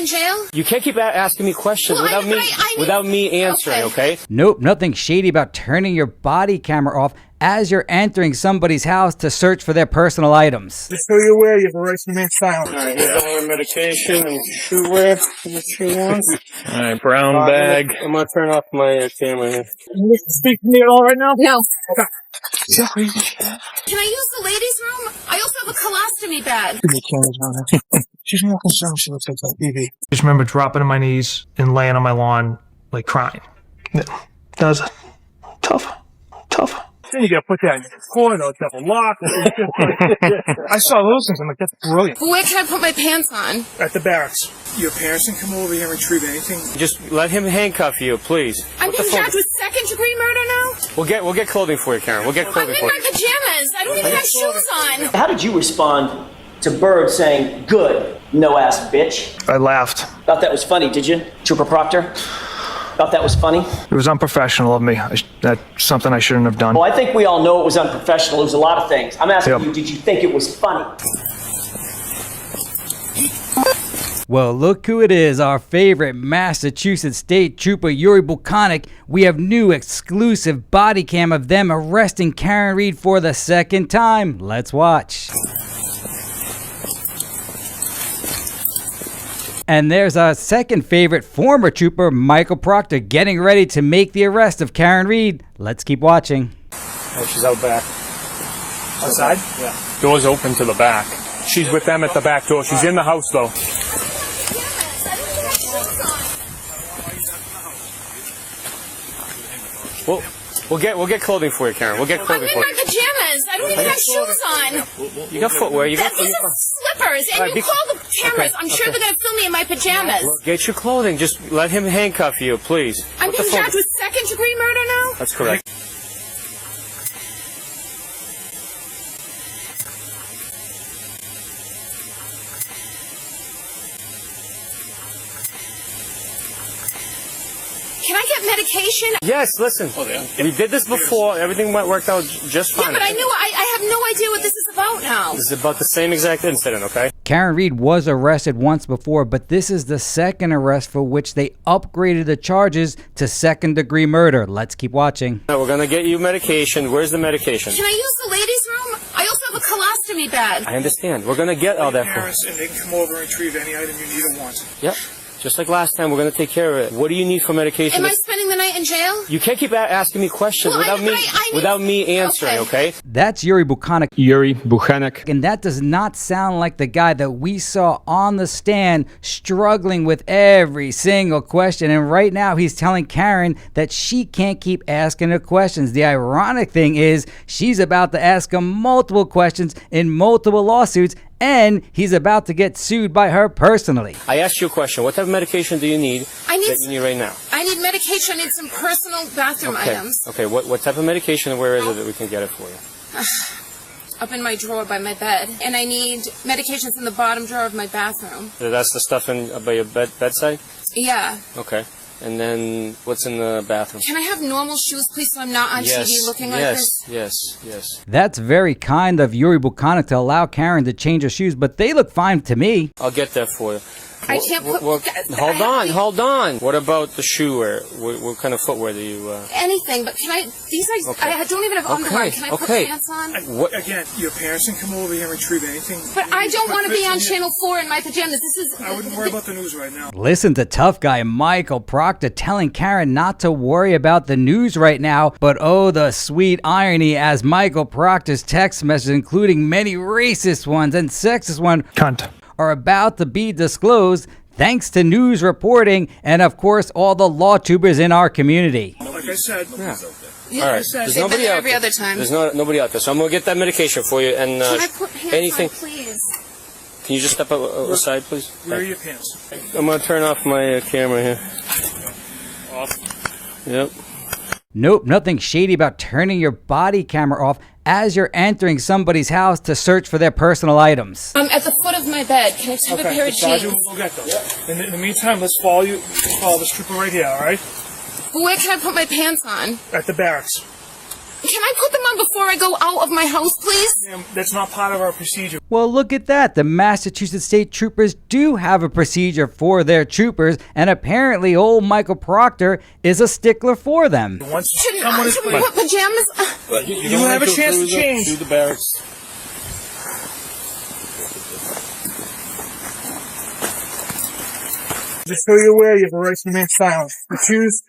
jail? You can't keep asking me questions without me answering, okay? Nope, nothing shady about turning your body camera off as you're entering somebody's house to search for their personal items. Just so you're aware, you have a right to remain silent. Alright, here's all your medication and shoe wear for the shoe ones. Alright, brown bag. I'm gonna turn off my camera here. Can you speak to me at all right now? No. Okay. Can I use the ladies' room? I also have a colostomy bag. She's more concerned she looks like TV. Just remember dropping on my knees and laying on my lawn, like crying. That was tough. Then you gotta put that in your corner, double lock. I saw those things, I'm like, that's brilliant. Where can I put my pants on? At the barracks. Your parents can come over here and retrieve anything. Just let him handcuff you, please. I'm being charged with second-degree murder now? We'll get clothing for you, Karen. We'll get clothing for you. I'm in my pajamas. I don't even have shoes on. How did you respond to Bird saying, "Good, no-ass bitch"? I laughed. Thought that was funny, did you, Trooper Proctor? Thought that was funny? It was unprofessional of me. That's something I shouldn't have done. Well, I think we all know it was unprofessional. It was a lot of things. I'm asking you, did you think it was funny? Well, look who it is, our favorite Massachusetts State Trooper Yuri Buchanek. We have new exclusive body cam of them arresting Karen Reed for the second time. Let's watch. And there's our second favorite former trooper, Michael Proctor, getting ready to make the arrest of Karen Reed. Let's keep watching. Oh, she's out back. Outside? Yeah. Door's open to the back. She's with them at the back door. She's in the house, though. We'll get clothing for you, Karen. We'll get clothing for you. I'm in my pajamas. I don't even have shoes on. You got footwear. These are slippers, and you call the cameras. I'm sure they're going to film me in my pajamas. Well, get your clothing. Just let him handcuff you, please. I'm being charged with second-degree murder now? That's correct. Can I get medication? Yes, listen. We did this before. Everything worked out just fine. Yeah, but I have no idea what this is about now. This is about the same exact incident, okay? Karen Reed was arrested once before, but this is the second arrest for which they upgraded the charges to second-degree murder. Let's keep watching. We're going to get you medication. Where's the medication? Can I use the ladies' room? I also have a colostomy bag. I understand. We're going to get all that for you. And they can come over and retrieve any item you need or want. Yep. Just like last time, we're going to take care of it. What do you need for medication? Am I spending the night in jail? You can't keep asking me questions without me answering, okay? That's Yuri Buchanek. Yuri Buchanek. And that does not sound like the guy that we saw on the stand struggling with every single question. And right now he's telling Karen that she can't keep asking her questions. The ironic thing is she's about to ask him multiple questions in multiple lawsuits, and he's about to get sued by her personally. I asked you a question. What type of medication do you need that you need right now? I need medication. I need some personal bathroom items. Okay, what type of medication and where is it that we can get it for you? Up in my drawer by my bed. And I need medications in the bottom drawer of my bathroom. That's the stuff by your bedside? Yeah. Okay. And then what's in the bathroom? Can I have normal shoes, please, so I'm not on TV looking like this? Yes. That's very kind of Yuri Buchanek to allow Karen to change her shoes, but they look fine to me. I'll get that for you. I can't put... Hold on. What about the shoe wear? What kind of footwear do you... Anything, but can I... These are... I don't even have underwear. Can I put pants on? Again, your parents can come over here and retrieve anything. But I don't want to be on Channel 4 in my pajamas. This is... I wouldn't worry about the news right now. Listen to tough guy Michael Proctor telling Karen not to worry about the news right now, but oh, the sweet irony as Michael Proctor's text messages, including many racist ones and sexist ones, Cunt. are about to be disclosed thanks to news reporting and, of course, all the law tubers in our community. Like I said, Yeah, all right. There's nobody out every there. other time. There's nobody out there, so I'm going to get that medication for you. And can I put pants on, please? Can you just step aside, please? Where are your pants? I'm going to turn off my camera here. Off. Yep. Nope, nothing shady about turning your body camera off as you're entering somebody's house to search for their personal items. I'm at the foot of my bed. Can I just have a pair of jeans? We'll go get those. In the meantime, let's follow this trooper right here, all right? Where can I put my pants on? At the barracks. Can I put them on before I go out of my house, please? Ma'am, that's not part of our procedure. Well, look at that. The Massachusetts State Troopers do have a procedure for their troopers, and apparently old Michael Proctor is a stickler for them. Once Should someone is we put pajamas? you have a chance to change. Through the barracks. Just so you're aware, you have a right to remain silent. If you choose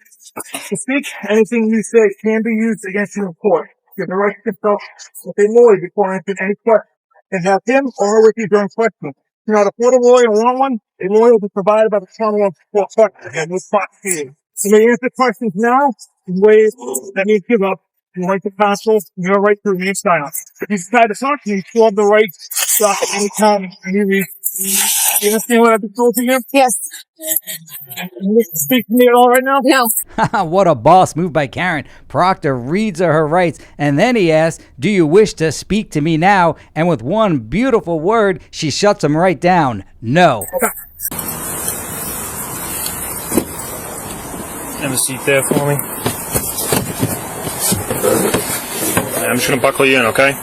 to speak, anything you say can be used against you in court. You have the right to consult with a lawyer before answering any question, and have him or her with you during questioning. If you're not afford a lawyer or want one, a lawyer will be provided by the Commonwealth for questions and will talk to you. You may answer questions now in ways that means give up your right to counsel and your right to remain silent. If you decide to talk to me, you still have the right to stop at any time and you read. You understand what I've been told to you? Yes. You speak to me at all right now? No. What a boss move by Karen. Proctor reads her rights, and then he asks, do you wish to speak to me now? And with one beautiful word, she shuts him right down. No. Have a seat there for me. I'm just gonna buckle you in, okay?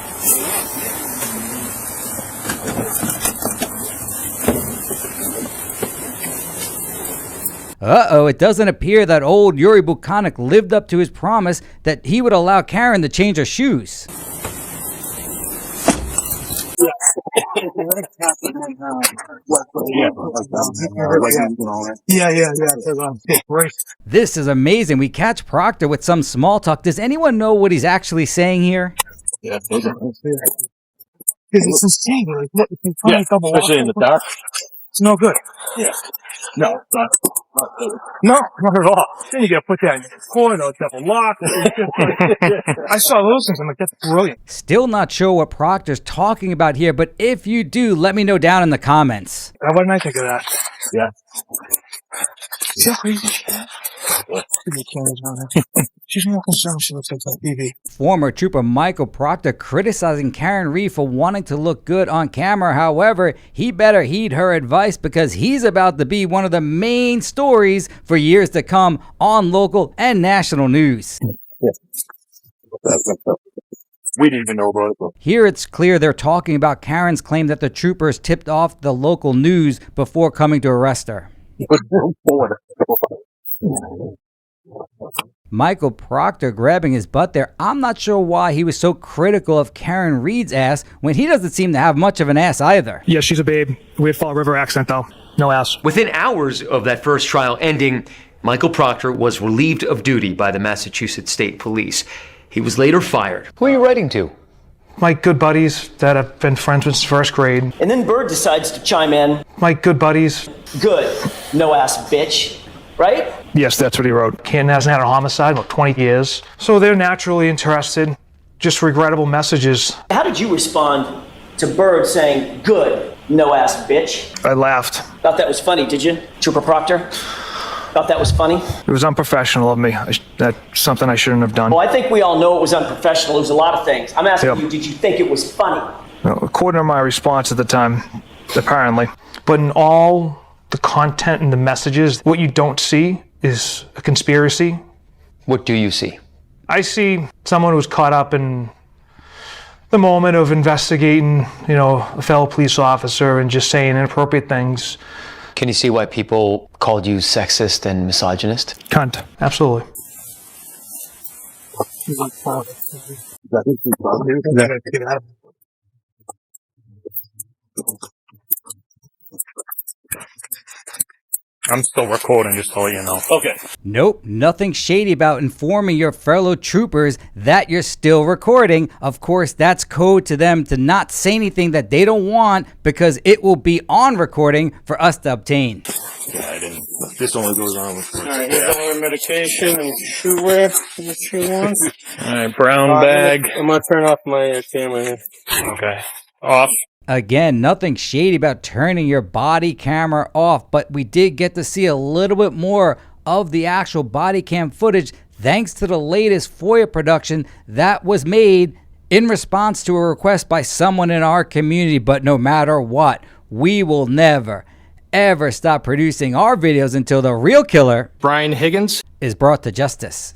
Uh-oh, it doesn't appear that old Yuri Bukanik lived up to his promise that he would allow Karen to change her shoes. Yeah. Right. This is amazing. We catch Proctor with some small talk. Does anyone know what he's actually saying here? Yeah. Because it's insane. Like, look, if you find a double Especially in the dark. it's no good. Yeah. No, not No, not at all. Then you gotta put that in your corner, double lock. I saw those things. I'm like, that's brilliant. Still not sure what Proctor's talking about here, but if you do, let me know down in the comments. What did I think of that? Yeah. See how crazy she is? She's more concerned she looks like that TV. Former Trooper Michael Proctor criticizing Karen Reed for wanting to look good on camera. However, he better heed her advice because he's about to be one of the main stories for years to come on local and national news. We didn't even know about it. Here it's clear they're talking about Karen's claim that the troopers tipped off the local news before coming to arrest her. Michael Proctor grabbing his butt there. I'm not sure why he was so critical of Karen Reed's ass when he doesn't seem to have much of an ass either. Yeah, she's a babe. Weird Fall River accent, though. No ass. Within hours of that first trial ending, Michael Proctor was relieved of duty by the Massachusetts State Police. He was later fired. Who are you writing to? My good buddies that I've been friends with since first grade. And then Bird decides to chime in. My good buddies. Good, no ass bitch. Right? Yes, that's what he wrote. Canton hasn't had a homicide in about 20 years. So they're naturally interested. Just regrettable messages. How did you respond to Bird saying, good, no ass bitch? I laughed. Thought that was funny, did you, Trooper Proctor? Thought that was funny? It was unprofessional of me. That's something I shouldn't have done. Well, I think we all know it was unprofessional. It was a lot of things. I'm asking you, did you think it was funny? Well, according to my response at the time, apparently. But in all the content and the messages, what you don't see is a conspiracy. What do you see? I see someone who's caught up in the moment of investigating, a fellow police officer and just saying inappropriate things. Can you see why people called you sexist and misogynist? Cunt. Absolutely. I'm still recording, just to let you know. Okay. Nope, nothing shady about informing your fellow troopers that you're still recording. Of course, that's code to them to not say anything that they don't want because it will be on recording for us to obtain. Yeah, I didn't. This only goes on with. Alright, here's all the medication and shoe wear for the 2 ones. Alright, brown bag. I'm gonna turn off my camera here. Okay. Off. Again, nothing shady about turning your body camera off, but we did get to see a little bit more of the actual body cam footage thanks to the latest FOIA production that was made in response to a request by someone in our community. But no matter what, we will never, ever stop producing our videos until the real killer, Brian Higgins, is brought to justice.